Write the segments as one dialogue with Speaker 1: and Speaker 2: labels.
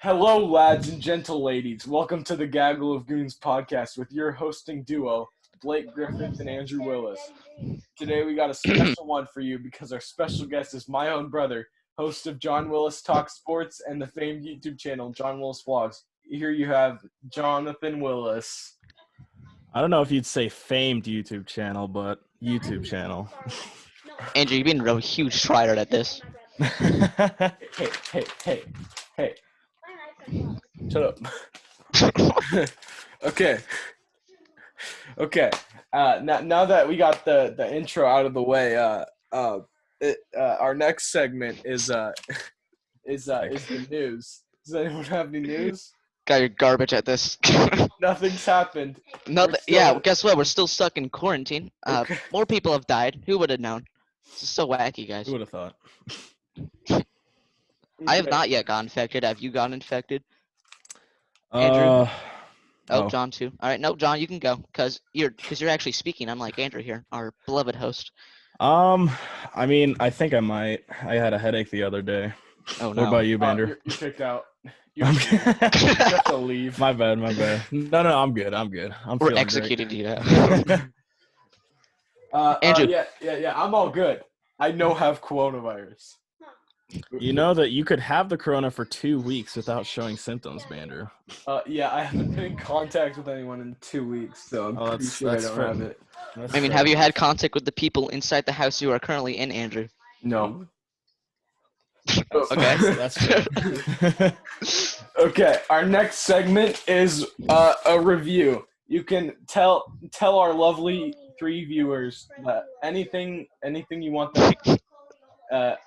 Speaker 1: Hello, lads and gentle ladies. Welcome to the Gaggle of Goons podcast with your hosting duo, Blake Griffith and Andrew Willis. Today we got a special one for you because our special guest is my own brother, host of John Willis Talks Sports and the famed YouTube channel, John Willis Vlogs. Here you have Jonathan Willis.
Speaker 2: I don't know if you'd say famed YouTube channel, but YouTube channel.
Speaker 3: Andrew, you've been a real huge tryhard at this.
Speaker 1: Hey. Shut up. Okay. Now that we got the intro out of the way, our next segment is the news. Does anyone have any news?
Speaker 3: Got your garbage at this.
Speaker 1: Nothing's happened.
Speaker 3: Guess what? We're still stuck in quarantine.
Speaker 1: Okay.
Speaker 3: More people have died. Who would have known? This is so wacky, guys.
Speaker 2: Who would have thought?
Speaker 3: I have not yet gotten infected. Have you gotten infected? Andrew? John too. All right, no, John, you can go because you're actually speaking. I'm like Andrew here, our beloved host.
Speaker 2: I mean, I think I might. I had a headache the other day.
Speaker 3: Oh no.
Speaker 2: What about you, Bander?
Speaker 1: You're kicked out. You have to leave.
Speaker 2: My bad. No, I'm good.
Speaker 3: We're executing you.
Speaker 1: Andrew. Yeah. I'm all good. I have coronavirus.
Speaker 2: You know that you could have the corona for 2 weeks without showing symptoms, Bander.
Speaker 1: Yeah, I haven't been in contact with anyone in 2 weeks, so I'm pretty sure I don't have it.
Speaker 3: Have you had contact with the people inside the house you are currently in, Andrew?
Speaker 1: No.
Speaker 3: Okay.
Speaker 2: That's true.
Speaker 1: Okay, our next segment is a review. You can tell our lovely 3 viewers that anything you want them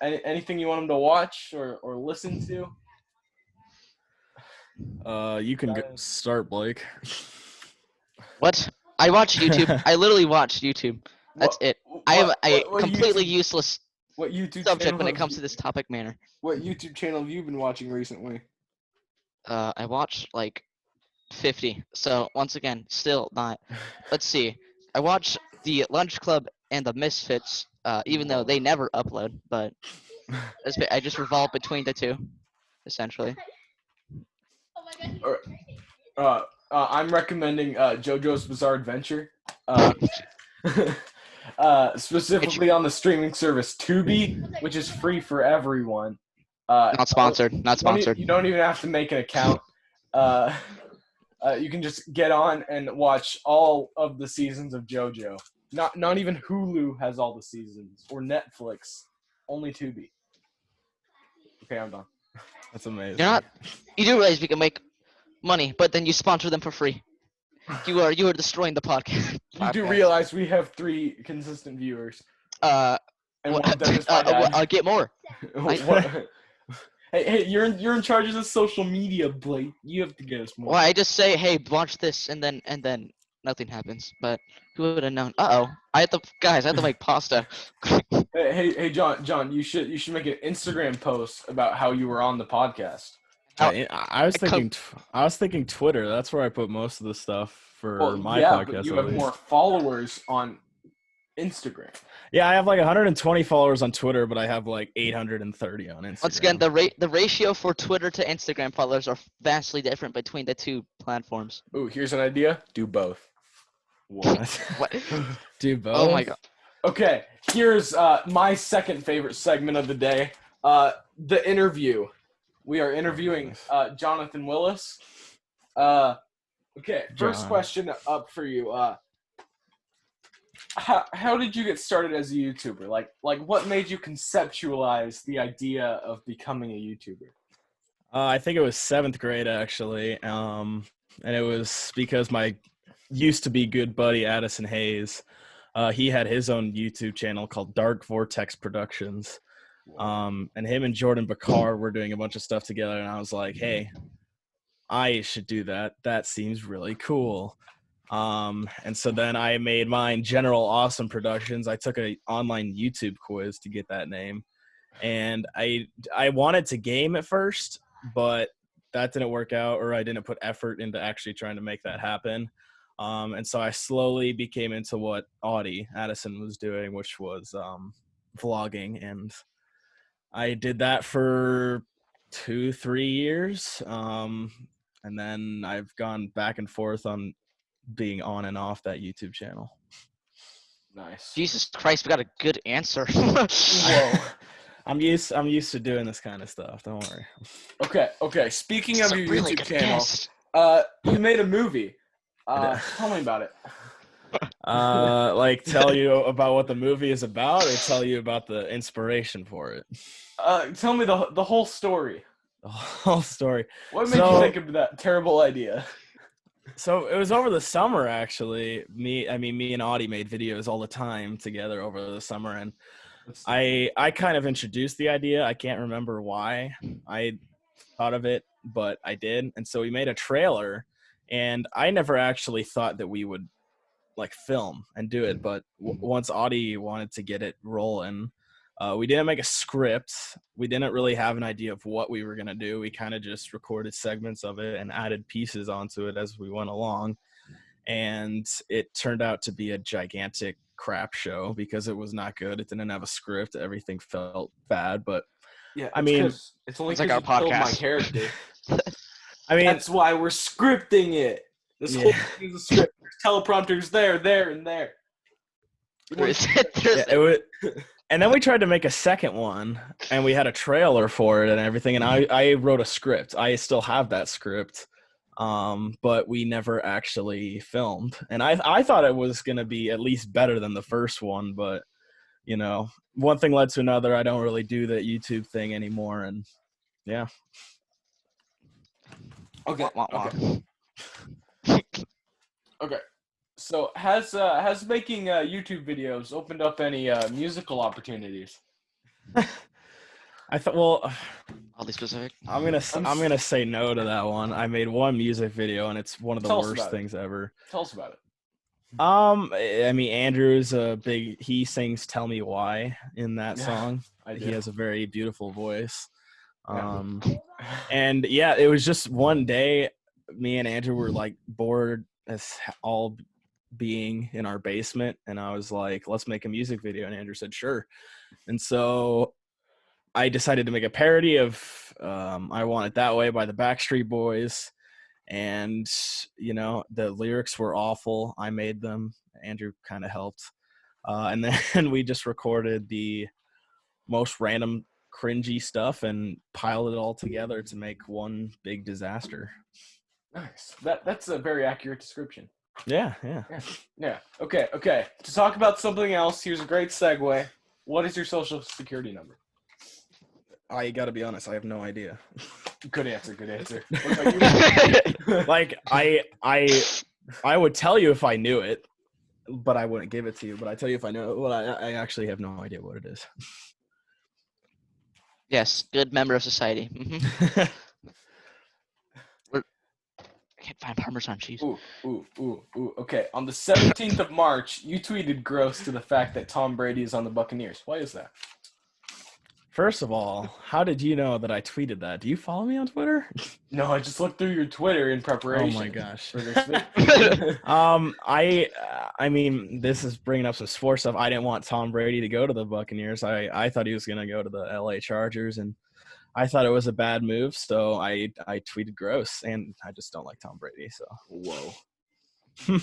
Speaker 1: anything you want them to watch or listen to.
Speaker 2: You can start, Blake.
Speaker 3: What? I watch YouTube. I literally watch YouTube. That's it. I have a completely useless subject when it comes to this topic manner.
Speaker 1: What YouTube channel have you been watching recently?
Speaker 3: I watched like 50. So once again, still not. Let's see. I watch the Lunch Club and the Misfits, even though they never upload. But I just revolve between the two, essentially.
Speaker 1: I'm recommending JoJo's Bizarre Adventure. Specifically on the streaming service Tubi, which is free for everyone.
Speaker 3: Not sponsored.
Speaker 1: You don't even have to make an account. You can just get on and watch all of the seasons of JoJo. Not even Hulu has all the seasons, or Netflix. Only Tubi. Okay, I'm done.
Speaker 2: That's amazing.
Speaker 3: You do realize we can make money, but then you sponsor them for free. You are destroying the podcast.
Speaker 1: You do realize we have 3 consistent viewers.
Speaker 3: And
Speaker 1: one of them is my dad.
Speaker 3: I'll get more.
Speaker 1: Hey, you're in charge of the social media, Blake. You have to get us more.
Speaker 3: Well, I just say, hey, watch this, and then nothing happens. But who would have known? I have to make pasta.
Speaker 1: Hey, John, you should make an Instagram post about how you were on the podcast.
Speaker 2: I was thinking Twitter. That's where I put most of the stuff for my podcast.
Speaker 1: But you have more followers on Instagram.
Speaker 2: Yeah, I have like 120 followers on Twitter, but I have like 830 on Instagram.
Speaker 3: Once again, the ratio for Twitter to Instagram followers are vastly different between the 2 platforms.
Speaker 1: Ooh, here's an idea. Do both.
Speaker 2: What? Do both?
Speaker 3: Oh my god.
Speaker 1: Okay, here's my second favorite segment of the day. The interview. We are interviewing Jonathan Willis. Okay, first question up for you. How did you get started as a YouTuber? Like what made you conceptualize the idea of becoming a YouTuber?
Speaker 2: I think it was 7th grade actually, and it was because my used to be good buddy Addison Hayes. He had his own YouTube channel called Dark Vortex Productions, and him and Jordan Bakar were doing a bunch of stuff together. And I was like, hey, I should do that. That seems really cool. And so then I made mine General Awesome Productions. I took an online YouTube quiz to get that name. And I wanted to game at first, but that didn't work out, or I didn't put effort into actually trying to make that happen. And so I slowly became into what Addison was doing, which was vlogging. And I did that for 2-3 years. And then I've gone back and forth on being on and off that YouTube channel.
Speaker 1: Nice.
Speaker 3: Jesus Christ, we got a good answer.
Speaker 1: Whoa.
Speaker 2: I'm used to doing this kind of stuff. Don't worry.
Speaker 1: Okay. Speaking of
Speaker 3: It's a
Speaker 1: your
Speaker 3: really
Speaker 1: YouTube
Speaker 3: good
Speaker 1: channel,
Speaker 3: guess.
Speaker 1: you made a movie.
Speaker 2: I
Speaker 1: Tell me about it.
Speaker 2: like tell you about what the movie is about, or tell you about the inspiration for it?
Speaker 1: Tell me the whole story.
Speaker 2: The whole story.
Speaker 1: What made you think of that terrible idea?
Speaker 2: So it was over the summer, actually. Me and Audie made videos all the time together over the summer, and I kind of introduced the idea. I can't remember why I thought of it, but I did. And so we made a trailer, and I never actually thought that we would like film and do it. But once Audie wanted to get it rolling, we didn't make a script. We didn't really have an idea of what we were going to do. We kind of just recorded segments of it and added pieces onto it as we went along. And it turned out to be a gigantic crap show because it was not good. It didn't have a script. Everything felt bad. But
Speaker 1: Yeah,
Speaker 2: I mean,
Speaker 1: it's only
Speaker 3: It's like
Speaker 1: because
Speaker 3: our
Speaker 1: you killed my
Speaker 3: podcast.
Speaker 1: character.
Speaker 2: I mean,
Speaker 1: That's why we're scripting it. This whole thing is a script. There's teleprompters there, and there.
Speaker 2: it was, and then we tried to make a second one, and we had a trailer for it and everything. And I wrote a script. I still have that script, but we never actually filmed. And I thought it was going to be at least better than the first one, but you know, one thing led to another. I don't really do the YouTube thing anymore, and yeah.
Speaker 1: Okay.
Speaker 3: Wah, wah, wah.
Speaker 1: Okay. So has making YouTube videos opened up any musical opportunities?
Speaker 2: I thought, well,
Speaker 3: Oddly specific.
Speaker 2: I'm gonna say no to that one. I made one music video, and it's one of the
Speaker 1: Tell us
Speaker 2: worst
Speaker 1: about it.
Speaker 2: things ever.
Speaker 1: Tell us about it.
Speaker 2: I mean, Andrew's he sings "Tell Me Why" in that
Speaker 1: Yeah,
Speaker 2: song.
Speaker 1: I do.
Speaker 2: He has a very beautiful voice.
Speaker 1: Yeah.
Speaker 2: And yeah, it was just one day, me and Andrew were like bored as all being in our basement, and I was like, let's make a music video, and Andrew said sure. And so I decided to make a parody of I Want It That Way by the Backstreet Boys. And you know, the lyrics were awful. I made them. Andrew kind of helped, and then we just recorded the most random cringy stuff and piled it all together to make one big disaster.
Speaker 1: Nice. That's a very accurate description.
Speaker 2: Yeah.
Speaker 1: Okay. To talk about something else, here's a great segue. What is your social security number?
Speaker 2: I gotta be honest, I have no idea.
Speaker 1: Good answer. What about you?
Speaker 2: Like I would tell you if I knew it, but I wouldn't give it to you. But I tell you if I know it. Well, I actually have no idea what it is.
Speaker 3: Yes, good member of society. Mhm. I can't find Parmesan cheese.
Speaker 1: Ooh. Okay. On the 17th of March, you tweeted gross to the fact that Tom Brady is on the Buccaneers. Why is that?
Speaker 2: First of all, how did you know that I tweeted that? Do you follow me on Twitter?
Speaker 1: No, I just looked through your Twitter in preparation.
Speaker 2: Oh my gosh.
Speaker 1: For this video.
Speaker 2: I mean, this is bringing up some sports stuff. I didn't want Tom Brady to go to the Buccaneers. I thought he was going to go to the LA Chargers, and I thought it was a bad move. So I tweeted gross, and I just don't like Tom Brady. So
Speaker 1: Whoa.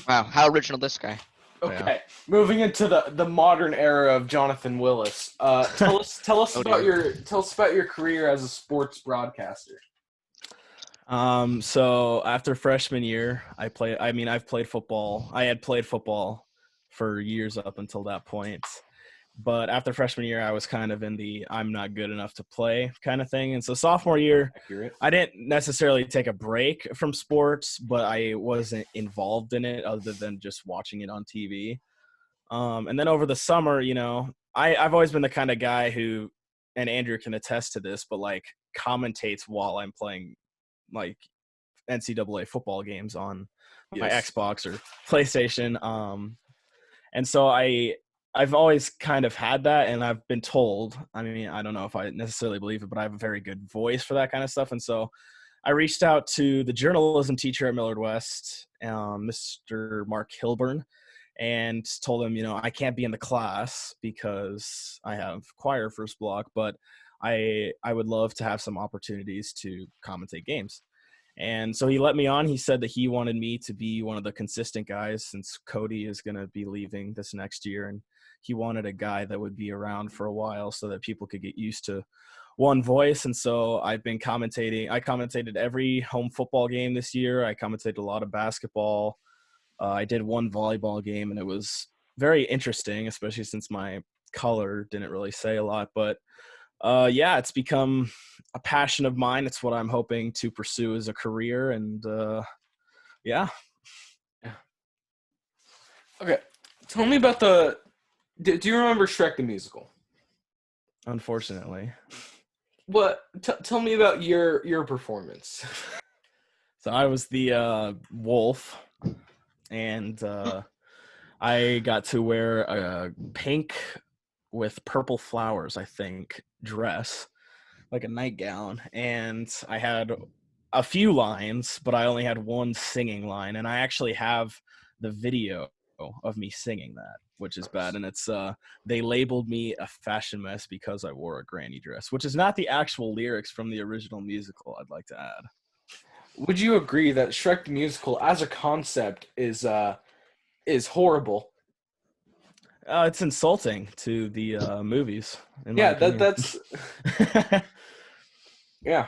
Speaker 3: Wow, how original this guy.
Speaker 1: Okay, moving into the modern era of Jonathan Willis. Tell us about your career as a sports broadcaster.
Speaker 2: So after freshman year, I've played football. I had played football for years up until that point. But after freshman year, I was kind of in the I'm not good enough to play kind of thing. And so sophomore year,
Speaker 1: Accurate.
Speaker 2: I didn't necessarily take a break from sports, but I wasn't involved in it other than just watching it on TV. And then over the summer, you know, I've always been the kind of guy who, and Andrew can attest to this, but like commentates while I'm playing like NCAA football games on my Xbox or PlayStation. And so I've always kind of had that, and I've been told, I mean, I don't know if I necessarily believe it, but I have a very good voice for that kind of stuff. And so I reached out to the journalism teacher at Millard West, Mr. Mark Hilburn, and told him, you know, I can't be in the class because I have choir first block, but I would love to have some opportunities to commentate games. And so he let me on. He said that he wanted me to be one of the consistent guys since Cody is going to be leaving this next year. And he wanted a guy that would be around for a while so that people could get used to one voice. And so I've been commentating. I commentated every home football game this year. I commentated a lot of basketball. I did one volleyball game, and it was very interesting, especially since my color didn't really say a lot. But yeah, it's become a passion of mine. It's what I'm hoping to pursue as a career. And yeah.
Speaker 1: Okay. Tell me about do you remember Shrek the Musical?
Speaker 2: Unfortunately.
Speaker 1: What? Tell me about your performance.
Speaker 2: So I was the wolf, and I got to wear a pink with purple flowers, I think, dress, like a nightgown. And I had a few lines, but I only had one singing line. And I actually have the video of me singing that, which is bad. And it's they labeled me a fashion mess because I wore a granny dress, which is not the actual lyrics from the original musical, I'd like to add.
Speaker 1: Would you agree that Shrek the Musical as a concept is horrible?
Speaker 2: It's insulting to the movies.
Speaker 1: Yeah, that's yeah.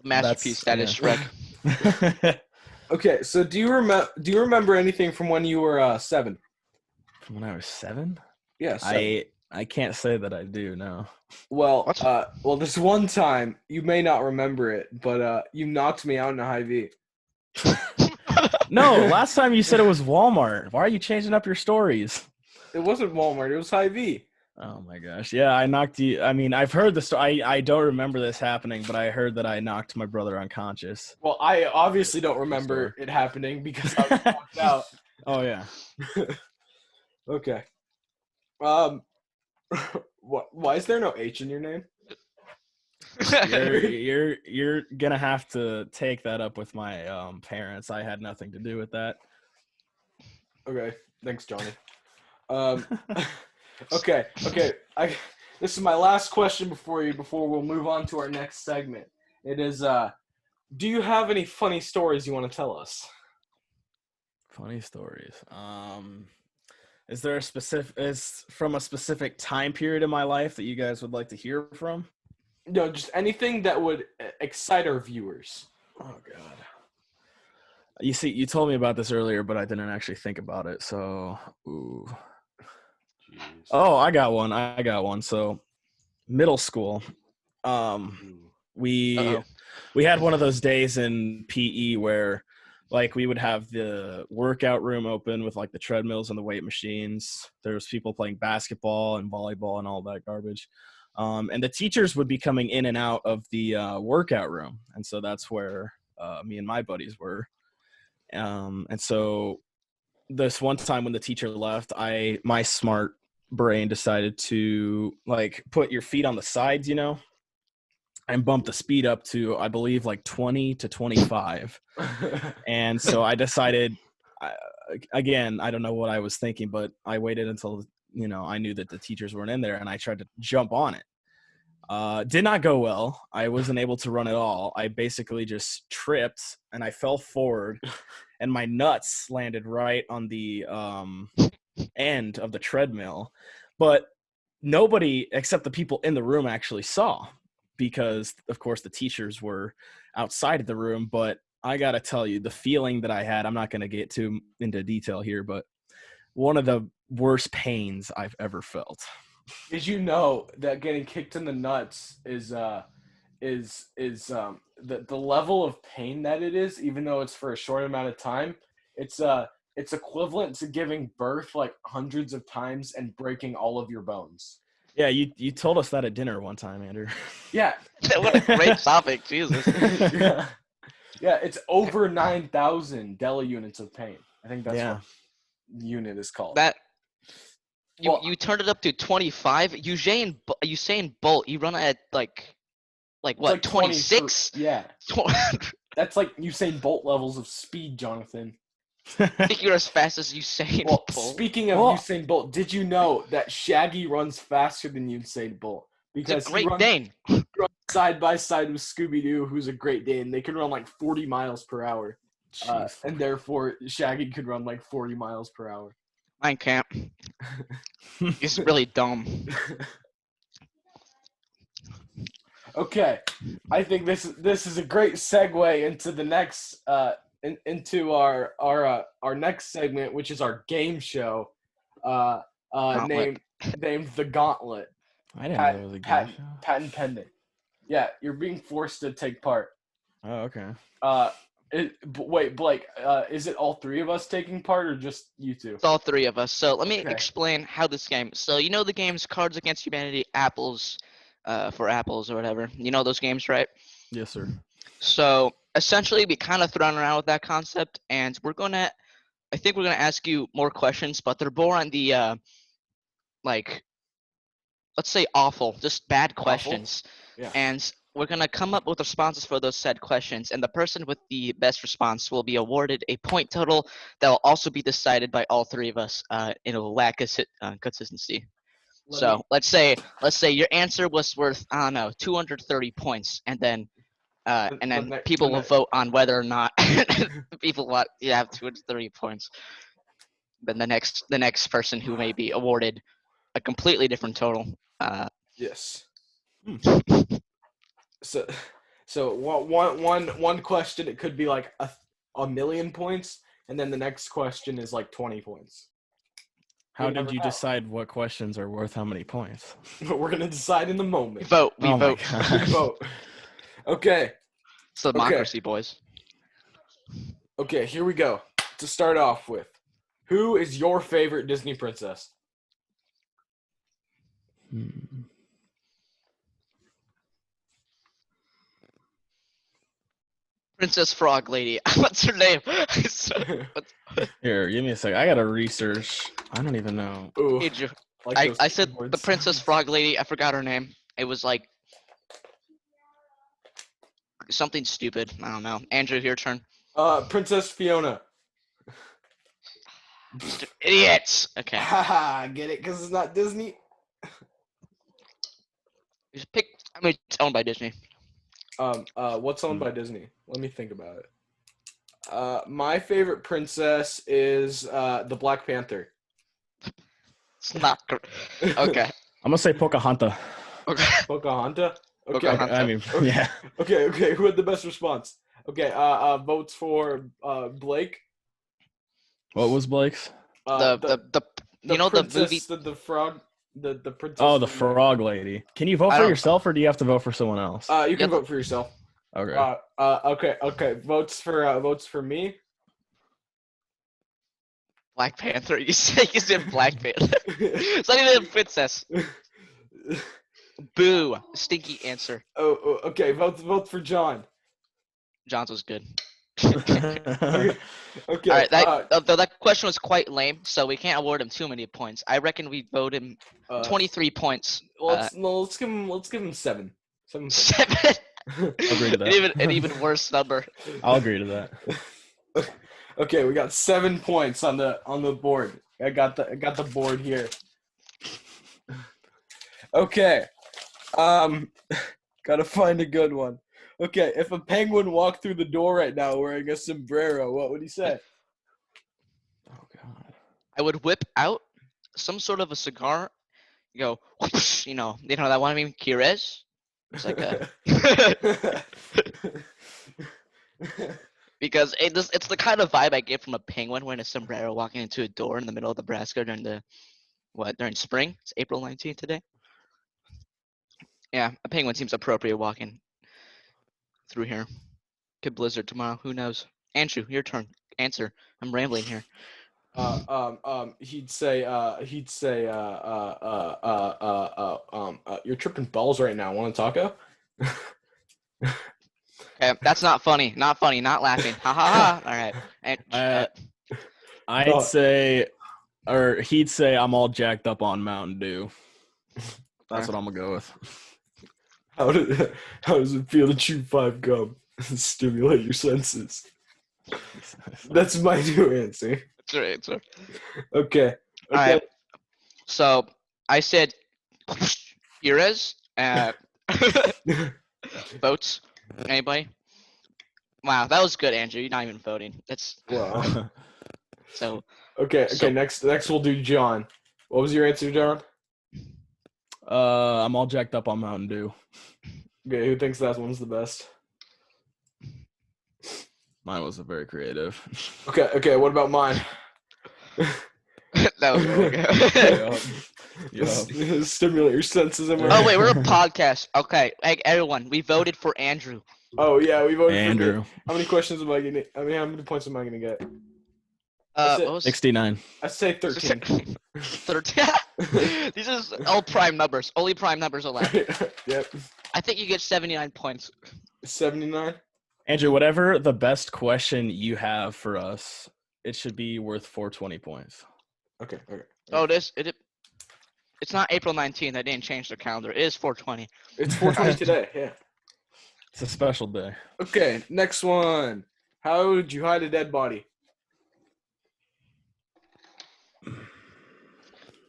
Speaker 3: Masterpiece that is Shrek.
Speaker 1: Okay, so do you remember anything from when you were 7?
Speaker 2: From when I was 7?
Speaker 1: Yeah, 7.
Speaker 2: I can't say that I do, no.
Speaker 1: Well, this one time you may not remember it, but you knocked me out in a high V.
Speaker 2: No, last time you said it was Walmart. Why are you changing up your stories?
Speaker 1: It wasn't Walmart. It was High V.
Speaker 2: Oh my gosh. Yeah, I knocked you. I mean, I've heard the story. I don't remember this happening, but I heard that I knocked my brother unconscious.
Speaker 1: Well, I obviously don't remember it happening because I was knocked out.
Speaker 2: Oh yeah.
Speaker 1: Okay. Why is there no H in your name?
Speaker 2: You're gonna have to take that up with my parents. I had nothing to do with that.
Speaker 1: Okay. Thanks, Johnny. Okay. This is my last question before we'll move on to our next segment. It is, do you have any funny stories you want to tell us?
Speaker 2: Funny stories. Is there from a specific time period in my life that you guys would like to hear from?
Speaker 1: No, just anything that would excite our viewers.
Speaker 2: Oh God. You see, you told me about this earlier, but I didn't actually think about it. So, ooh. Jeez. Oh, I got one. So, middle school, we had one of those days in PE where, like, we would have the workout room open with like the treadmills and the weight machines. There was people playing basketball and volleyball and all that garbage. And the teachers would be coming in and out of the workout room, and so that's where me and my buddies were. And so this one time when the teacher left, my smart brain decided to like put your feet on the sides, and bump the speed up to, I believe, like 20 to 25. And so I decided, again, I don't know what I was thinking, but I waited until, I knew that the teachers weren't in there, and I tried to jump on it. Did not go well. I wasn't able to run at all. I basically just tripped and I fell forward, and my nuts landed right on the end of the treadmill. But nobody except the people in the room actually saw, because of course the teachers were outside of the room. But I gotta tell you, the feeling that I had, I'm not gonna get too into detail here, but one of the worst pains I've ever felt.
Speaker 1: Did you know that getting kicked in the nuts is the level of pain that it is, even though it's for a short amount of time, it's equivalent to giving birth like hundreds of times and breaking all of your bones.
Speaker 2: Yeah, you told us that at dinner one time, Andrew.
Speaker 1: Yeah.
Speaker 3: What a great topic, Jesus.
Speaker 1: Yeah, it's over 9,000 Deli units of pain. I think that's what the unit is called.
Speaker 3: You turned it up to 25. Usain Bolt, you run at like what,
Speaker 1: like
Speaker 3: 26?
Speaker 1: Yeah. That's like Usain Bolt levels of speed, Jonathan.
Speaker 3: I think you're as fast as Usain Bolt.
Speaker 1: Speaking of Usain Bolt, did you know that Shaggy runs faster than Usain Bolt? because
Speaker 3: It's a Great
Speaker 1: he
Speaker 3: Dane.
Speaker 1: runs side by side with Scooby-Doo, who's a Great Dane. They can run like 40 miles per hour.
Speaker 2: Jeez.
Speaker 1: And therefore, Shaggy could run like 40 miles per hour.
Speaker 3: Mine can't. He's really dumb.
Speaker 1: Okay, I think this is a great segue into the next into our next segment, which is our game show,
Speaker 3: Gauntlet.
Speaker 1: named the Gauntlet.
Speaker 2: I didn't know there was a game show.
Speaker 1: Patent pending. Yeah, you're being forced to take part.
Speaker 2: Oh, okay.
Speaker 1: Wait, Blake, is it all three of us taking part or just you two?
Speaker 3: It's all three of us. So let me
Speaker 1: Okay.
Speaker 3: explain how this game. So you know the games Cards Against Humanity, Apples, for Apples or whatever. You know those games, right?
Speaker 2: Yes, sir.
Speaker 3: So essentially, we kind of thrown around with that concept, and I think we're gonna ask you more questions, but they're more on the like, let's say awful, just bad questions.
Speaker 1: Yeah.
Speaker 3: And we're going to come up with responses for those said questions, and the person with the best response will be awarded a point total that will also be decided by all three of us in a lack of consistency. Let's say your answer was worth, I don't know, 230 points, and then people will vote on whether or not people want you have 230 points. Then the next person who may be awarded a completely different total.
Speaker 1: Yes. So one question, it could be like a million points, and then the next question is like 20 points.
Speaker 2: How did you decide what questions are worth how many points?
Speaker 1: We're gonna decide in the moment.
Speaker 3: We vote.
Speaker 2: Oh my
Speaker 3: vote.
Speaker 2: God.
Speaker 1: We vote. Okay.
Speaker 3: It's democracy, boys.
Speaker 1: Okay, here we go. To start off with, who is your favorite Disney princess?
Speaker 3: Princess Frog Lady. What's her name?
Speaker 2: Here, give me a sec. I gotta research. I don't even know.
Speaker 1: Ooh,
Speaker 3: Andrew,
Speaker 1: like those
Speaker 3: I said
Speaker 1: keyboard
Speaker 3: the Princess
Speaker 1: sounds.
Speaker 3: Frog Lady. I forgot her name. It was like something stupid. I don't know. Andrew, your turn.
Speaker 1: Princess Fiona.
Speaker 3: Idiots. Okay.
Speaker 1: Haha, get it? Because it's not Disney.
Speaker 3: Just pick. I mean, it's owned by Disney.
Speaker 1: What's owned by Disney? Let me think about it. My favorite princess is the Black Panther.
Speaker 3: It's not. Okay.
Speaker 2: I'm gonna say Pocahontas.
Speaker 3: Okay.
Speaker 1: Pocahontas? Okay.
Speaker 3: Pocahontas.
Speaker 2: I mean,
Speaker 1: Okay.
Speaker 2: yeah.
Speaker 1: Okay. Who had the best response? Okay. Votes for Blake.
Speaker 2: What was Blake's?
Speaker 3: The you know the movie.
Speaker 1: The frog. The princess.
Speaker 2: Oh, the frog lady. Can you vote
Speaker 3: I
Speaker 2: for
Speaker 3: don't-
Speaker 2: yourself, or do you have to vote for someone else?
Speaker 1: You can vote for yourself.
Speaker 2: Okay.
Speaker 1: Okay. Votes for me.
Speaker 3: Black Panther. You said Black Panther. It's not even a princess. Boo. Stinky answer.
Speaker 1: Oh, okay. Votes for John.
Speaker 3: John's was good.
Speaker 1: Okay.
Speaker 3: All right, that question was quite lame, so we can't award him too many points. I reckon we vote him 23 points.
Speaker 1: Let's give him 7. 7 points.
Speaker 3: 7.
Speaker 2: I'll agree to that.
Speaker 3: An even worse number.
Speaker 2: I'll agree to that.
Speaker 1: Okay, we got 7 points on the board. I got the board here. Okay. Gotta find a good one. Okay, if a penguin walked through the door right now wearing a sombrero, what would he say?
Speaker 2: Oh God.
Speaker 3: I would whip out some sort of a cigar. You go, whoosh, you know that one I mean, Kires. It's like a because it's the kind of vibe I get from a penguin wearing a sombrero walking into a door in the middle of Nebraska during spring. It's April 19th today. Yeah, a penguin seems appropriate walking through here. Could blizzard tomorrow. Who knows? Andrew, your turn. Answer. I'm rambling here.
Speaker 1: He'd say, you're tripping balls right now. Want a taco?
Speaker 3: Okay, that's not funny. Not funny. Not laughing. Ha ha ha. All right. And,
Speaker 2: I'd say, or he'd say, I'm all jacked up on Mountain Dew. That's what I'm gonna go with.
Speaker 1: How does it feel to chew 5 gum and stimulate your senses? That's my new answer.
Speaker 3: That's your answer.
Speaker 1: Okay.
Speaker 3: All right. So I said, Kires. Votes? Anybody? Wow, that was good, Andrew. You're not even voting. That's
Speaker 1: Wow.
Speaker 3: so.
Speaker 1: Okay.
Speaker 3: So-
Speaker 1: Next we'll do John. What was your answer, John?
Speaker 2: I'm all jacked up on Mountain Dew.
Speaker 1: Okay, who thinks that one's the best?
Speaker 2: Mine wasn't very creative.
Speaker 1: Okay. What about mine?
Speaker 3: That was really good.
Speaker 2: Yup.
Speaker 1: Stimulate your senses. Am I
Speaker 3: Oh
Speaker 1: right?
Speaker 3: wait, we're a podcast. Okay, hey, everyone, we voted for Andrew.
Speaker 1: Oh yeah, we voted for
Speaker 2: Andrew.
Speaker 1: me. How many questions am I gonna? I mean, how many points am I gonna get?
Speaker 3: What
Speaker 1: it.
Speaker 3: was
Speaker 2: 69.
Speaker 1: I say 13.
Speaker 3: 13? These are all prime numbers. Only prime numbers allowed.
Speaker 1: Yep.
Speaker 3: I think you get 79 points.
Speaker 1: 79.
Speaker 2: Andrew, whatever the best question you have for us, it should be worth 420 points.
Speaker 1: Okay.
Speaker 3: Oh, it's not April 19th. I didn't change the calendar. It is 420.
Speaker 1: It's 420 today. Yeah.
Speaker 2: It's a special day.
Speaker 1: Okay. Next one. How would you hide a dead body?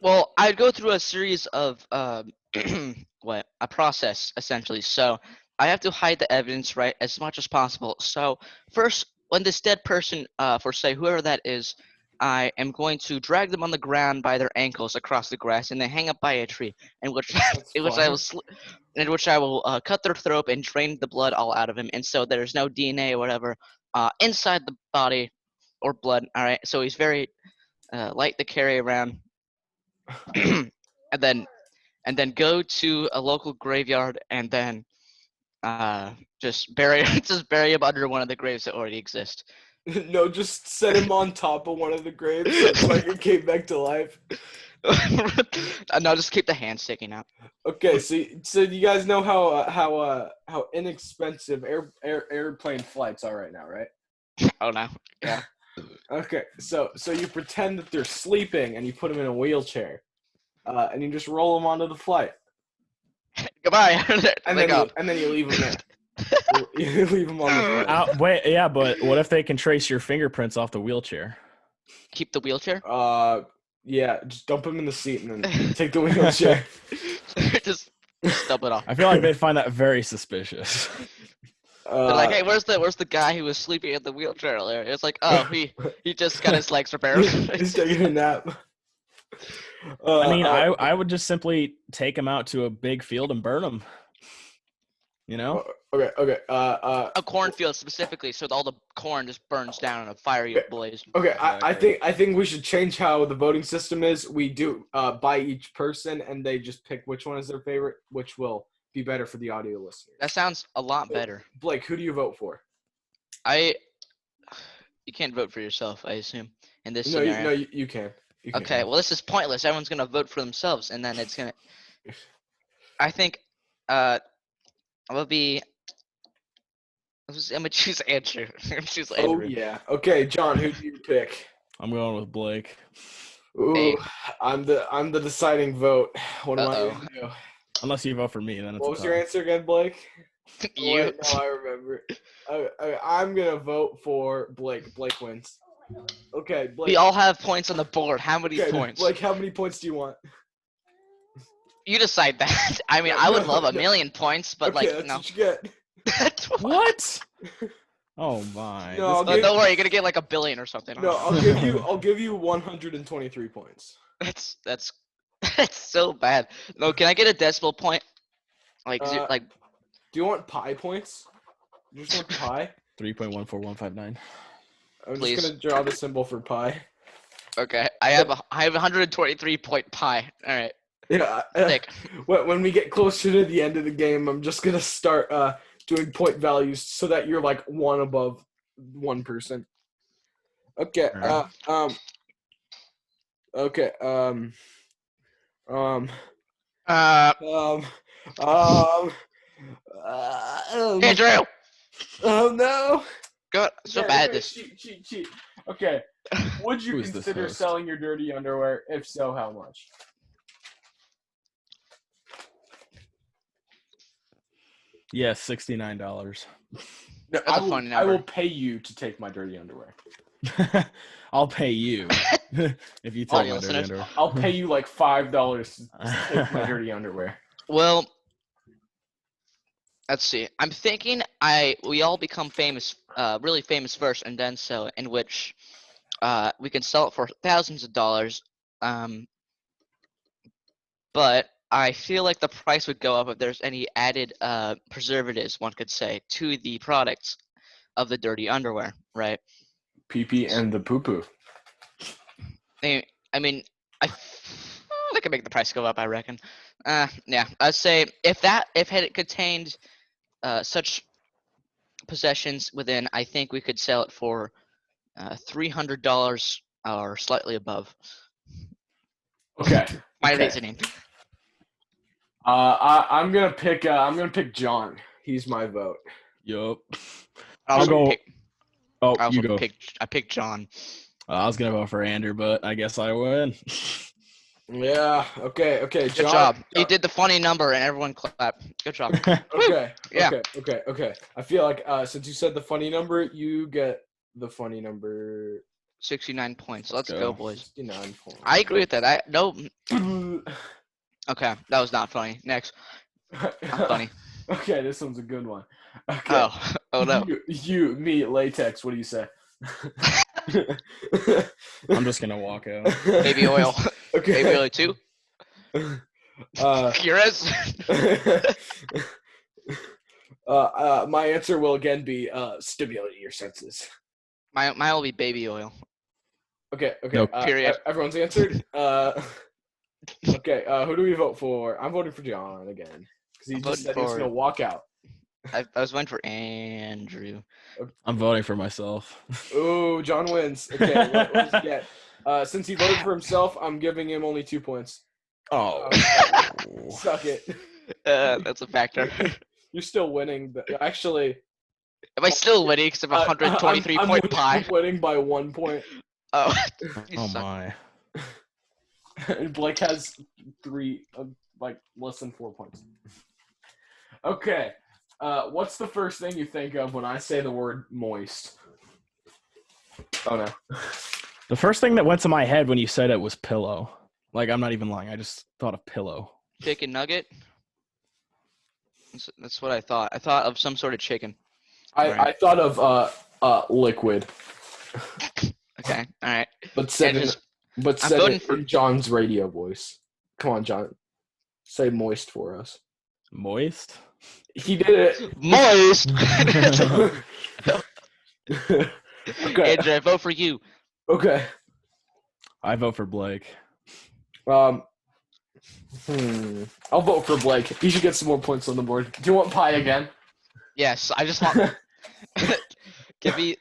Speaker 3: Well, I'd go through a series of a process essentially. So I have to hide the evidence, right, as much as possible. So first, when this dead person, for say whoever that is, I am going to drag them on the ground by their ankles across the grass, and then hang up by a tree, in which I will cut their throat and drain the blood all out of him, and so there's no DNA or whatever inside the body or blood. All right, so he's very light to carry around. and then go to a local graveyard and then just bury him under one of the graves that already exist.
Speaker 1: No, just set him on top of one of the graves. It's like it came back to life.
Speaker 3: No, just keep the hand sticking out.
Speaker 1: Okay, so you guys know how inexpensive airplane flights are right now, right?
Speaker 3: Oh no. Yeah.
Speaker 1: Okay, so you pretend that they're sleeping and you put them in a wheelchair, and you just roll them onto the flight,
Speaker 3: Goodbye.
Speaker 1: and then you leave them there. You leave them on the flight.
Speaker 2: Wait, yeah, but what if they can trace your fingerprints off the wheelchair?
Speaker 3: Keep the wheelchair.
Speaker 1: Yeah, just dump them in the seat and then take the wheelchair.
Speaker 3: just dump it off.
Speaker 2: I feel like they'd find that very suspicious.
Speaker 3: They're like, hey, where's the guy who was sleeping in the wheelchair earlier? It's like, oh, he just got his legs repaired.
Speaker 1: He's taking a nap.
Speaker 2: I mean, I would just simply take them out to a big field and burn them. You know?
Speaker 1: Okay.
Speaker 3: A cornfield specifically, so that all the corn just burns down in a fiery blaze.
Speaker 1: Okay,
Speaker 2: Exactly.
Speaker 1: I think we should change how the voting system is. We do by each person, and they just pick which one is their favorite, which will be better for the audio listeners.
Speaker 3: That sounds a lot better.
Speaker 1: Blake, who do you vote for?
Speaker 3: You can't vote for yourself, I assume, in this
Speaker 1: No,
Speaker 3: scenario.
Speaker 1: you can. You can.
Speaker 3: Okay, well, this is pointless. Everyone's gonna vote for themselves, and then it's gonna. I think, I'm gonna choose Andrew. I'm gonna choose Andrew.
Speaker 1: Oh yeah. Okay, John, who do you pick?
Speaker 2: I'm going with Blake.
Speaker 1: Ooh,
Speaker 3: Hey.
Speaker 1: I'm the deciding vote. What am I
Speaker 3: Uh-oh.
Speaker 1: gonna do?
Speaker 2: Unless you vote for me, then it's
Speaker 1: What
Speaker 2: a
Speaker 1: was
Speaker 2: tie.
Speaker 1: your answer again, Blake? Oh,
Speaker 3: You.
Speaker 1: wait, no, I remember. I'm gonna vote for Blake. Blake wins. Okay, Blake.
Speaker 3: We all have points on the board. How many
Speaker 1: Okay,
Speaker 3: points?
Speaker 1: Blake, how many points do you want?
Speaker 3: You decide that. I mean,
Speaker 1: No,
Speaker 3: I would
Speaker 1: no,
Speaker 3: love a
Speaker 1: no.
Speaker 3: million points, but
Speaker 1: Okay,
Speaker 3: like,
Speaker 1: that's
Speaker 3: no.
Speaker 1: what you get.
Speaker 2: What? Oh my.
Speaker 1: No,
Speaker 2: This-
Speaker 1: I'll
Speaker 3: Don't worry, you're gonna get like 1 billion or something.
Speaker 1: No, I'll give you 123 points.
Speaker 3: That's that's so bad. No, can I get a decimal point? Like, like,
Speaker 1: Do you want pi points? You just want pi?
Speaker 2: 3.14159.
Speaker 1: I'm
Speaker 3: Please.
Speaker 1: just gonna draw the symbol for pi.
Speaker 3: okay, I have 123 point pi. All right,
Speaker 1: Yeah.
Speaker 3: thick.
Speaker 1: When we get closer to the end of the game, I'm just gonna start doing point values so that you're like one above one person. Okay.
Speaker 2: Alright.
Speaker 1: Okay.
Speaker 3: Andrew,
Speaker 1: Oh no!
Speaker 3: God, so
Speaker 1: Yeah,
Speaker 3: bad
Speaker 1: okay,
Speaker 3: this.
Speaker 1: Cheat. Okay. Would you
Speaker 2: Who's this
Speaker 1: consider
Speaker 2: host?
Speaker 1: selling your dirty underwear? If so, how much?
Speaker 2: Yes, $69.
Speaker 1: No,
Speaker 3: That's a funny
Speaker 1: I will
Speaker 3: number.
Speaker 1: pay you to take my dirty underwear.
Speaker 2: I'll pay you if you
Speaker 3: All
Speaker 2: take
Speaker 3: you
Speaker 2: my dirty
Speaker 3: listeners.
Speaker 2: underwear.
Speaker 1: I'll pay you like $5 to take my dirty underwear.
Speaker 3: Well, Let's see. I'm thinking we all become famous, really famous first, and then in which we can sell it for thousands of dollars. But I feel like the price would go up if there's any added preservatives, one could say, to the products of the dirty underwear, right?
Speaker 1: Pee pee and the poo poo.
Speaker 3: I mean, they could make the price go up, I reckon. Yeah, I'd say if it contained such possessions within, I think we could sell it for $300 or slightly above.
Speaker 1: Okay.
Speaker 3: My
Speaker 1: okay.
Speaker 3: reasoning.
Speaker 1: I'm gonna pick John. He's my vote.
Speaker 2: Yup.
Speaker 3: I'll
Speaker 2: go.
Speaker 3: I
Speaker 2: You go.
Speaker 3: picked John.
Speaker 2: I was gonna vote for Andrew, but I guess I win.
Speaker 1: Yeah. Okay.
Speaker 3: Good
Speaker 1: John,
Speaker 3: job. You did the funny number, and everyone clapped. Good job.
Speaker 1: Okay.
Speaker 3: Yeah.
Speaker 1: Okay. I feel like since you said the funny number, you get the funny number.
Speaker 3: 69 points.
Speaker 2: Let's
Speaker 3: Let's go,
Speaker 2: go.
Speaker 3: boys.
Speaker 1: 69 points.
Speaker 3: I agree with that. Okay, that was not funny. Next. Not funny.
Speaker 1: Okay, this one's a good one. Okay.
Speaker 3: Oh no.
Speaker 1: Me, latex. What do you say?
Speaker 2: I'm just gonna walk out.
Speaker 3: Baby oil.
Speaker 1: Okay.
Speaker 3: Baby oil too. Curious.
Speaker 1: My answer will again be stimulating your senses.
Speaker 3: Mine will be baby oil.
Speaker 1: Okay.
Speaker 2: Nope.
Speaker 3: Period.
Speaker 1: Everyone's answered. Okay. Who do we vote for? I'm voting for John again because he just said he was gonna walk out.
Speaker 3: I was voting for Andrew.
Speaker 2: I'm voting for myself.
Speaker 1: Ooh, John wins. Okay, what does he get? Since he voted for himself, I'm giving him only 2 points.
Speaker 2: Oh.
Speaker 1: Suck it.
Speaker 3: That's a factor.
Speaker 1: You're still winning. But actually,
Speaker 3: Am I still winning because of a 123-point pie?
Speaker 1: I'm winning by 1 point.
Speaker 3: Oh,
Speaker 2: Oh my.
Speaker 1: And Blake has 3, less than 4 points. Okay. What's the first thing you think of when I say the word moist? Oh no.
Speaker 2: The first thing that went to my head when you said it was pillow. Like, I'm not even lying. I just thought of pillow.
Speaker 3: Chicken nugget? That's what I thought. I thought of some sort of chicken.
Speaker 1: I thought of liquid.
Speaker 3: Okay, all right.
Speaker 1: But said in John's radio voice. Come on, John. Say moist for us.
Speaker 2: Moist?
Speaker 1: He did it.
Speaker 3: Moist!
Speaker 1: Okay.
Speaker 3: Andrew, I vote for you.
Speaker 1: Okay.
Speaker 2: I vote for Blake.
Speaker 1: I'll vote for Blake. He should get some more points on the board. Do you want pie again?
Speaker 3: Yes, I just want. Give me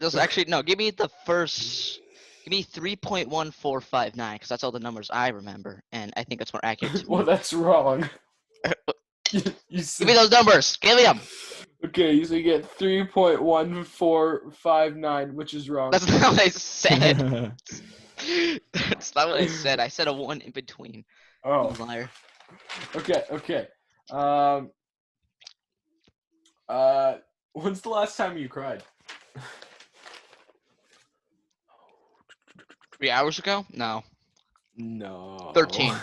Speaker 3: the first. Give me 3.1459 because that's all the numbers I remember, and I think it's more accurate. To me.
Speaker 1: Well, that's wrong.
Speaker 3: Give me those numbers. Give me them.
Speaker 1: Okay, so you get 3.1459, which is wrong.
Speaker 3: That's not what I said. That's not what I said. I said a 1 in between.
Speaker 1: Oh.
Speaker 3: You liar.
Speaker 1: Okay. When's the last time you cried?
Speaker 3: 3 hours ago? No. 13.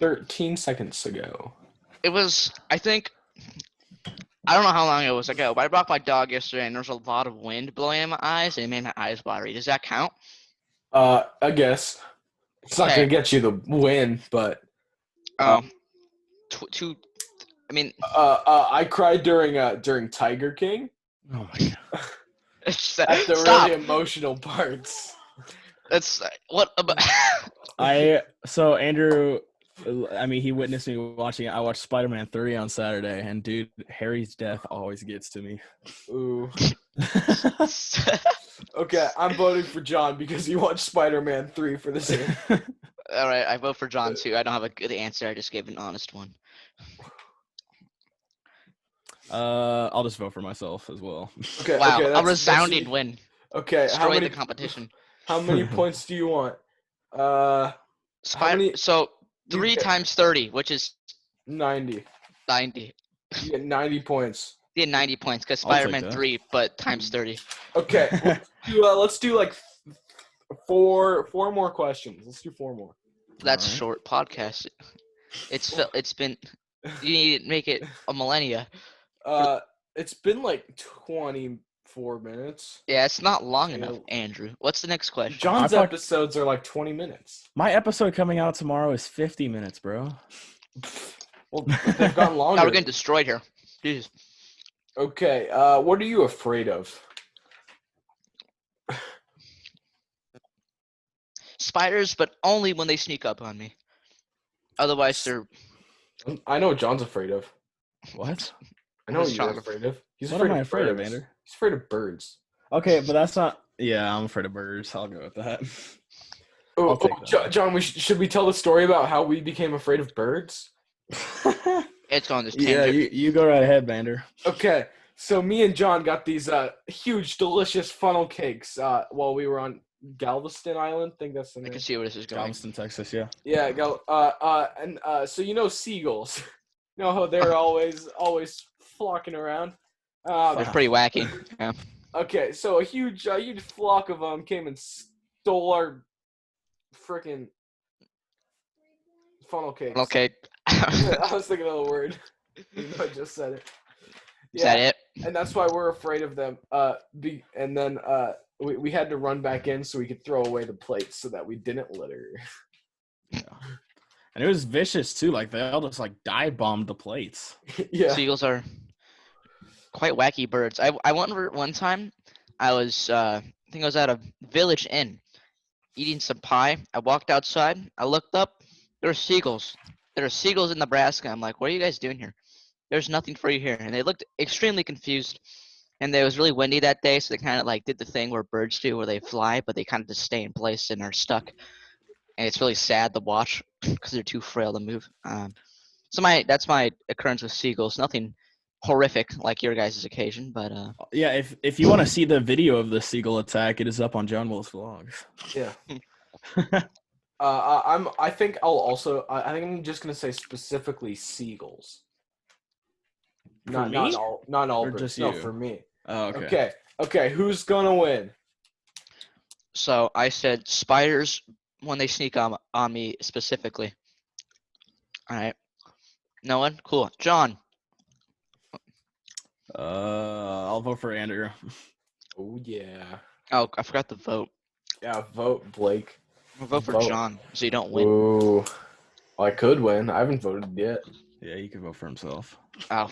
Speaker 1: 13 seconds ago.
Speaker 3: It was, I think, I don't know how long it was ago, but I brought my dog yesterday and there was a lot of wind blowing in my eyes and it made my eyes watery. Does that count?
Speaker 1: I guess. It's not going to get you the win, but.
Speaker 3: I
Speaker 1: cried during Tiger King.
Speaker 2: Oh my god.
Speaker 1: At the really emotional parts.
Speaker 3: That's what about
Speaker 2: So Andrew, I mean, he witnessed me watching it. I watched Spider-Man 3 on Saturday, and dude, Harry's death always gets to me.
Speaker 1: Ooh. Okay, I'm voting for John because he watched Spider-Man 3 for the same.
Speaker 3: All right, I vote for John too. I don't have a good answer. I just gave an honest one.
Speaker 2: I'll just vote for myself as well.
Speaker 1: Okay.
Speaker 3: Wow,
Speaker 1: okay,
Speaker 3: a resounding win.
Speaker 1: Okay,
Speaker 3: Destroyed the competition.
Speaker 1: How many points do you want?
Speaker 3: So 3 times 30, which is
Speaker 1: 90.
Speaker 3: 90.
Speaker 1: You get 90 points.
Speaker 3: You get 90 points because
Speaker 2: I'll take
Speaker 3: Spider-Man
Speaker 2: that.
Speaker 3: 3, but times 30.
Speaker 1: Okay, let's do like four more questions. Let's do 4 more.
Speaker 3: That's
Speaker 2: Alright.
Speaker 3: short podcast. It's been You need to make it a millennia.
Speaker 1: It's been like 24 minutes.
Speaker 3: Yeah, it's not long
Speaker 1: Yeah.
Speaker 3: enough, Andrew. What's the next question?
Speaker 1: John's episodes are like 20 minutes.
Speaker 2: My episode coming out tomorrow is 50 minutes, bro.
Speaker 1: Well, they've gotten longer.
Speaker 3: Now we're getting destroyed here. Jesus.
Speaker 1: Okay, what are you afraid of?
Speaker 3: Spiders, but only when they sneak up on me. Otherwise, they're...
Speaker 1: I know what John's afraid of.
Speaker 2: What?
Speaker 1: I know
Speaker 3: What
Speaker 1: what
Speaker 3: is
Speaker 1: you're
Speaker 3: John
Speaker 1: afraid of. He's
Speaker 2: What
Speaker 1: afraid
Speaker 2: am I
Speaker 1: of
Speaker 2: afraid of,
Speaker 1: birds.
Speaker 2: Andrew?
Speaker 1: He's afraid of birds.
Speaker 2: Okay, but that's not. Yeah, I'm afraid of birds. I'll go with that.
Speaker 1: Oh,
Speaker 2: I'll take that.
Speaker 1: John, should we tell the story about how we became afraid of birds?
Speaker 3: It's on this
Speaker 2: Yeah,
Speaker 3: tangent.
Speaker 2: you go right ahead, Bander.
Speaker 1: Okay, so me and John got these huge, delicious funnel cakes while we were on Galveston Island. I think that's the
Speaker 3: I
Speaker 1: name.
Speaker 3: can see where this is going.
Speaker 2: Galveston, Texas. Yeah.
Speaker 1: Yeah, so you know seagulls. You know how they're always flocking around.
Speaker 3: They're pretty wacky. Yeah.
Speaker 1: Okay, so a huge flock of them came and stole our freaking funnel cakes.
Speaker 3: Okay.
Speaker 1: I was thinking of the word. I just said it.
Speaker 3: Is that it?
Speaker 1: And that's why we're afraid of them. And then we had to run back in so we could throw away the plates so that we didn't litter.
Speaker 2: And it was vicious too. Like they all just like dive bombed the plates.
Speaker 1: Yeah.
Speaker 3: Seagulls are quite wacky birds. I remember one time I was I think I was at a village inn eating some pie. I walked outside. I looked up. There were seagulls. There are seagulls in Nebraska. I'm like, what are you guys doing here? There's nothing for you here. And they looked extremely confused. And it was really windy that day, so they kind of like did the thing where birds do, where they fly, but they kind of just stay in place and are stuck. And it's really sad to watch because they're too frail to move. So that's my occurrence with seagulls. Nothing horrific like your guys' occasion, but
Speaker 2: Yeah, if you want to see the video of the seagull attack, it is up on John Willis vlogs.
Speaker 1: Yeah. I think I'm just gonna say specifically seagulls. Not all
Speaker 2: Or
Speaker 1: birds.
Speaker 2: just
Speaker 1: No,
Speaker 2: you?
Speaker 1: for me.
Speaker 2: Oh, okay.
Speaker 1: Okay. Who's gonna win?
Speaker 3: so I said spiders when they sneak on me specifically. All right. No one? Cool. John.
Speaker 2: I'll vote for Andrew.
Speaker 1: Oh yeah.
Speaker 3: Oh, I forgot to vote.
Speaker 1: Yeah, vote Blake.
Speaker 3: I'll vote for
Speaker 1: Vote.
Speaker 3: John so you don't win.
Speaker 1: Ooh. Well, I could win. I haven't voted yet.
Speaker 2: Yeah, you can vote for himself.
Speaker 3: Oh.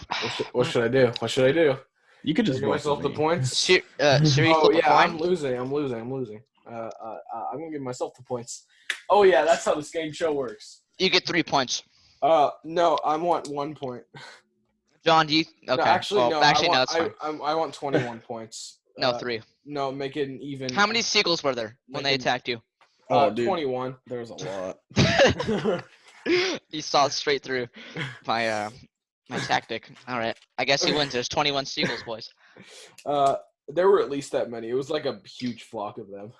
Speaker 1: What should I do? What should I do?
Speaker 2: You could just
Speaker 1: Give
Speaker 2: vote
Speaker 1: myself
Speaker 2: for
Speaker 1: the
Speaker 2: me.
Speaker 1: points.
Speaker 3: Siri,
Speaker 1: Oh
Speaker 3: flip a
Speaker 1: yeah,
Speaker 3: coin.
Speaker 1: I'm losing. I'm gonna give myself the points. Oh yeah, that's how this game show works.
Speaker 3: You get 3 points.
Speaker 1: No, I want 1 point.
Speaker 3: John, do you? Okay.
Speaker 1: No, actually,
Speaker 3: well,
Speaker 1: no.
Speaker 3: Actually,
Speaker 1: I
Speaker 3: no,
Speaker 1: want,
Speaker 3: it's fine.
Speaker 1: I want 21 points.
Speaker 3: No, 3.
Speaker 1: No, make it an even.
Speaker 3: How many seagulls were there when they
Speaker 1: Like
Speaker 3: attacked you?
Speaker 2: Oh, dude.
Speaker 1: 21.
Speaker 2: There was a lot.
Speaker 3: You saw straight through my my tactic. All right. I guess he wins. There's 21 seagulls, boys.
Speaker 1: There were at least that many. It was like a huge flock of them.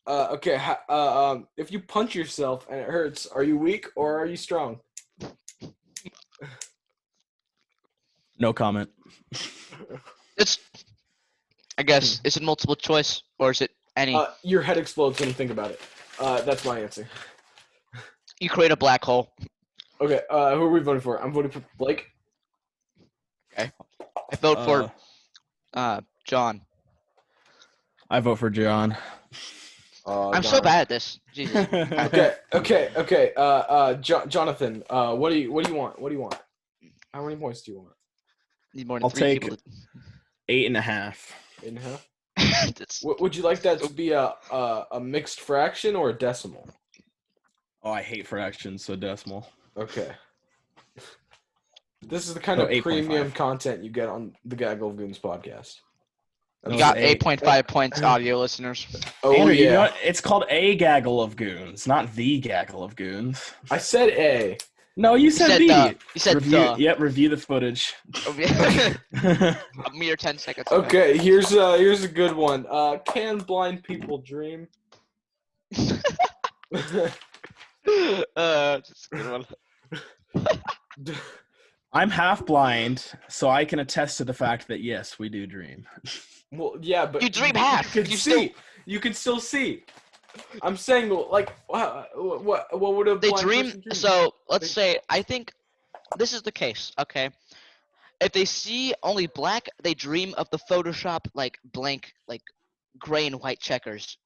Speaker 1: Okay. If you punch yourself and it hurts, are you weak or are you strong?
Speaker 2: No comment.
Speaker 3: It's. I guess is it multiple choice or is it any?
Speaker 1: Your head explodes when you think about it. That's my answer.
Speaker 3: You create a black hole.
Speaker 1: Okay. Who are we voting for? I'm voting for Blake.
Speaker 3: I vote for John.
Speaker 2: I vote for John.
Speaker 3: I'm so bad at this. Jesus.
Speaker 1: Okay. Jonathan. What do you want? What do you want? How many points do you want?
Speaker 3: Need more than
Speaker 2: I'll
Speaker 3: 3
Speaker 2: take
Speaker 3: people.
Speaker 2: 8.5.
Speaker 1: 8.5.
Speaker 3: That's-
Speaker 1: Would you like that to be a mixed fraction or a decimal?
Speaker 2: Oh, I hate fractions, so decimal.
Speaker 1: Okay. This is the kind
Speaker 2: Oh,
Speaker 1: of
Speaker 2: 8.5.
Speaker 1: premium content you get on the Gaggle of Goons podcast.
Speaker 3: You got
Speaker 2: Eight.
Speaker 3: 8.5 points, audio listeners.
Speaker 1: Oh
Speaker 2: Andrew,
Speaker 1: yeah.
Speaker 2: you know, it's called a Gaggle of Goons, not the Gaggle of Goons.
Speaker 1: I said A.
Speaker 2: No, you said B.
Speaker 3: You said
Speaker 2: review,
Speaker 3: the.
Speaker 2: Yep, review the footage.
Speaker 3: A mere 10 seconds. away.
Speaker 1: Okay, here's a good one. Can blind people dream?
Speaker 3: Just a good one.
Speaker 2: I'm half blind, so I can attest to the fact that yes, we do dream.
Speaker 1: Well, yeah, but
Speaker 3: You dream half.
Speaker 1: You can
Speaker 3: You
Speaker 1: see. You can still see. I'm saying, like, what would a
Speaker 3: They
Speaker 1: blind
Speaker 3: dream.
Speaker 1: person dream?
Speaker 3: So let's say I think this is the case. Okay, if they see only black, they dream of the Photoshop like blank, like gray and white checkers.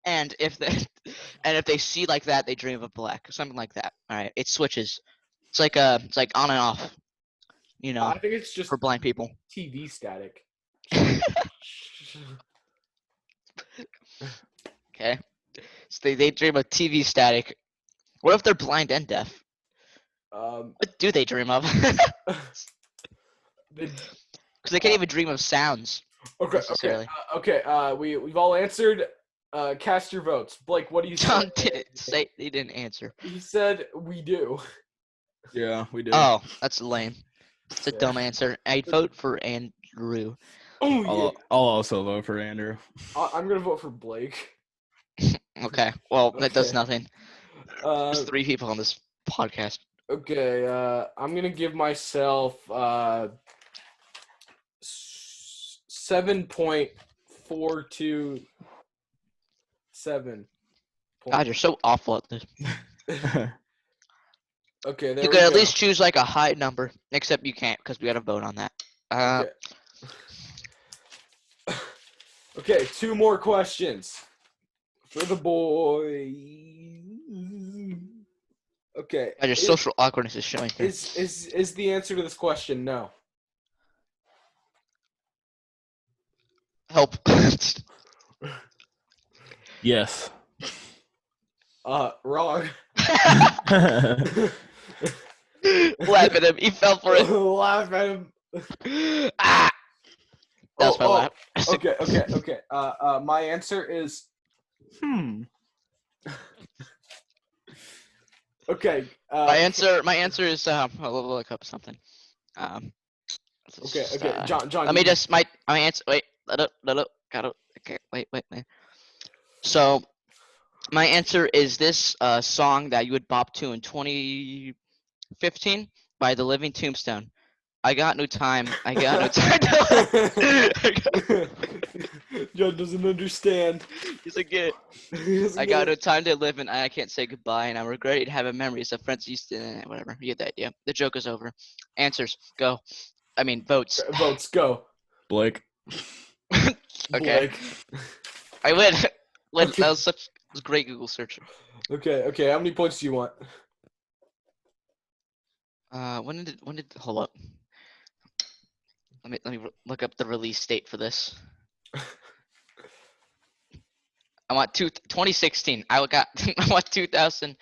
Speaker 3: And if they and if they see like that, they dream of black, something like that. All right, it switches. It's like on and off. You know,
Speaker 1: I think it's just
Speaker 3: for blind people.
Speaker 1: TV static.
Speaker 3: Okay, so they dream of TV static. What if they're blind and deaf? What do they dream of?
Speaker 1: They-
Speaker 3: Because they can't even dream of sounds.
Speaker 1: okay,
Speaker 3: Necessarily.
Speaker 1: we've all answered. Cast your votes. Blake, what do you
Speaker 3: John
Speaker 1: say?
Speaker 3: didn't say. He didn't answer.
Speaker 1: He said we do.
Speaker 2: Yeah, we do.
Speaker 3: Oh, that's lame. It's a
Speaker 1: Yeah.
Speaker 3: dumb answer. I'd vote for Andrew.
Speaker 1: Oh
Speaker 2: I'll,
Speaker 1: yeah.
Speaker 2: I'll also vote for Andrew.
Speaker 1: I'm gonna vote for Blake.
Speaker 3: Okay. Well, that does
Speaker 1: Okay.
Speaker 3: nothing. There's 3 people on this podcast.
Speaker 1: Okay. I'm gonna give myself 7.427.
Speaker 3: God, you're so awful at this.
Speaker 1: Okay, there
Speaker 3: You
Speaker 1: we
Speaker 3: could at
Speaker 1: go.
Speaker 3: least choose like a high number, except you can't because we got to vote on that.
Speaker 1: Okay, 2 more questions for the boys. Okay.
Speaker 3: God, your social awkwardness is showing here.
Speaker 1: Is the answer to this question no?
Speaker 3: Help.
Speaker 2: Yes.
Speaker 1: Wrong.
Speaker 3: Laugh at him. He fell for it.
Speaker 1: Laugh at him.
Speaker 3: Ah! That's my laugh.
Speaker 1: Okay. My answer is okay.
Speaker 3: My answer is I'll look up something.
Speaker 1: Okay. John.
Speaker 3: Let me just my answer. Wait. Got it. Okay. Wait. So, my answer is this song that you would bop to in 2015 by The Living Tombstone. I got no time. I got no time.
Speaker 1: John doesn't understand.
Speaker 3: He's like, yeah. I got no time to live and I can't say goodbye and I regret having memories of friends used to whatever. You get the idea. The joke is over. Answers go. I mean votes.
Speaker 1: Votes go.
Speaker 2: Blake.
Speaker 3: Okay.
Speaker 1: Blake.
Speaker 3: I win.
Speaker 1: Okay.
Speaker 3: That was a great Google search.
Speaker 1: Okay. How many points do you want?
Speaker 3: When did hold up. Let me look up the release date for this. I want 2016. I want 2000.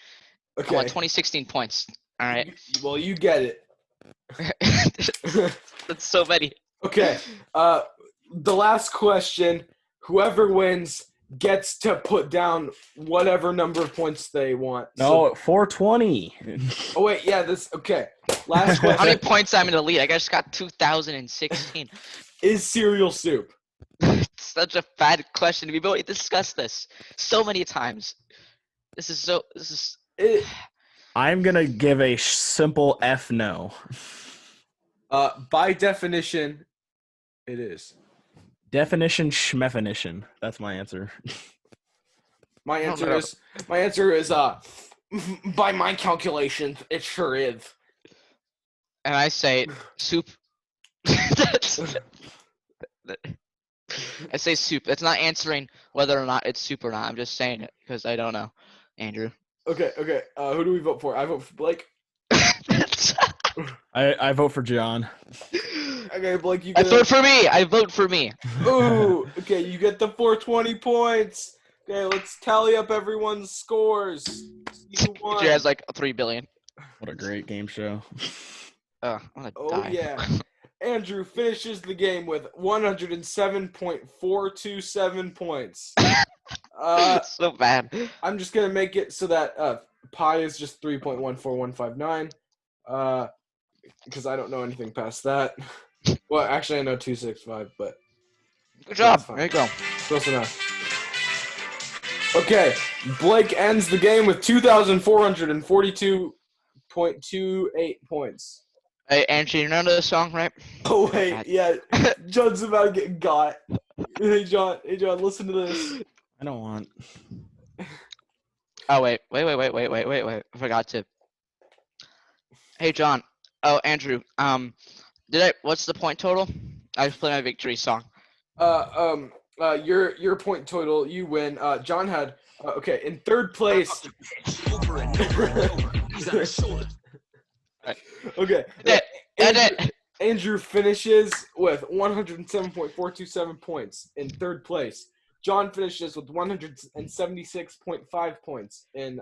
Speaker 1: Okay.
Speaker 3: I want 2016 points. All right.
Speaker 1: Well, you get it.
Speaker 3: That's so many.
Speaker 1: Okay. The last question. Whoever wins gets to put down whatever number of points they want.
Speaker 2: No, 420.
Speaker 1: Oh wait, yeah. This okay. Last
Speaker 3: How many
Speaker 1: question.
Speaker 3: points I'm in the lead? I just got 2016.
Speaker 1: Is cereal soup?
Speaker 3: It's such a bad question. We've already discussed this so many times. This is.
Speaker 2: I'm gonna give a simple F no.
Speaker 1: By definition, it is.
Speaker 2: Definition schmefinition. That's my answer.
Speaker 1: My
Speaker 3: don't
Speaker 1: answer is by my calculations, it sure is.
Speaker 3: And I say soup. I say soup. That's not answering whether or not it's soup or not. I'm just saying it because I don't know, Andrew.
Speaker 1: Okay. Who do we vote for? I vote for Blake.
Speaker 2: I vote for John.
Speaker 1: Okay, Blake, you
Speaker 3: I
Speaker 1: get
Speaker 3: vote for me. I vote for me.
Speaker 1: Ooh, okay, you get the 420 points. Okay, let's tally up everyone's scores. You won.
Speaker 3: He has like 3 billion.
Speaker 2: What a great game show.
Speaker 3: I'm gonna
Speaker 1: Oh
Speaker 3: die.
Speaker 1: yeah. Andrew finishes the game with 107.427 points.
Speaker 3: It's so bad.
Speaker 1: I'm just gonna make it so that pi is just 3.14159. Because I don't know anything past that. Well, actually, I know 265, but
Speaker 3: Good job.
Speaker 1: fine.
Speaker 3: There you go.
Speaker 1: close enough. Okay, Blake ends the game with 2,442.28 points.
Speaker 3: Hey, Andrew, you know the song, right?
Speaker 1: Oh wait, yeah, John's about to get got. Hey John, listen to this.
Speaker 2: I don't want.
Speaker 3: Oh wait. I forgot to. Hey John. Oh Andrew. What's the point total? I just played my victory song.
Speaker 1: Your point total, you win. John had okay in third place.
Speaker 4: Over and over and over. He's on his shoulder.
Speaker 1: Okay.
Speaker 3: Edit.
Speaker 1: Andrew finishes with 107.427 points in third place. John finishes with 176.5 points in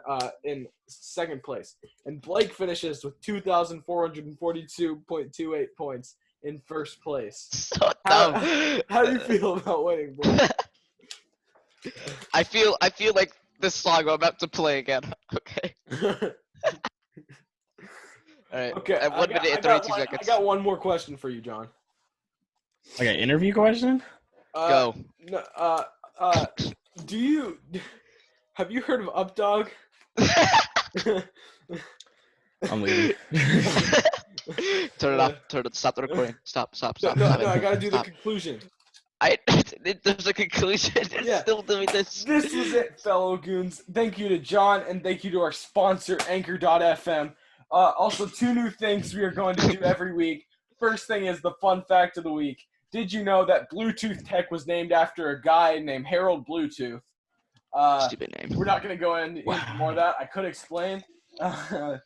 Speaker 1: second place, and Blake finishes with 2,442.28 points in first place.
Speaker 3: So dumb.
Speaker 1: How do you feel about winning, Blake?
Speaker 3: I feel like this song I'm about to play again. Okay. All right.
Speaker 1: Okay.
Speaker 3: At 1 minute and 32 seconds.
Speaker 1: I got one more question for you, John.
Speaker 2: Okay, interview question?
Speaker 3: Go.
Speaker 1: No, have you heard of Updog?
Speaker 2: I'm leaving.
Speaker 3: Turn it off. Stop the recording. Stop.
Speaker 1: No, I gotta do the conclusion.
Speaker 3: There's a conclusion. It's
Speaker 1: Yeah.
Speaker 3: still doing this.
Speaker 1: This was it, fellow goons. Thank you to John, and thank you to our sponsor, Anchor.fm. Also, 2 new things we are going to do every week. First thing is the fun fact of the week. Did you know that Bluetooth Tech was named after a guy named Harold Bluetooth?
Speaker 3: Stupid name.
Speaker 1: We're not going to go into more of that. I could explain. The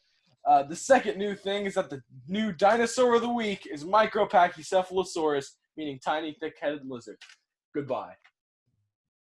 Speaker 1: second new thing is that the new dinosaur of the week is Micropachycephalosaurus, meaning tiny, thick-headed lizard. Goodbye.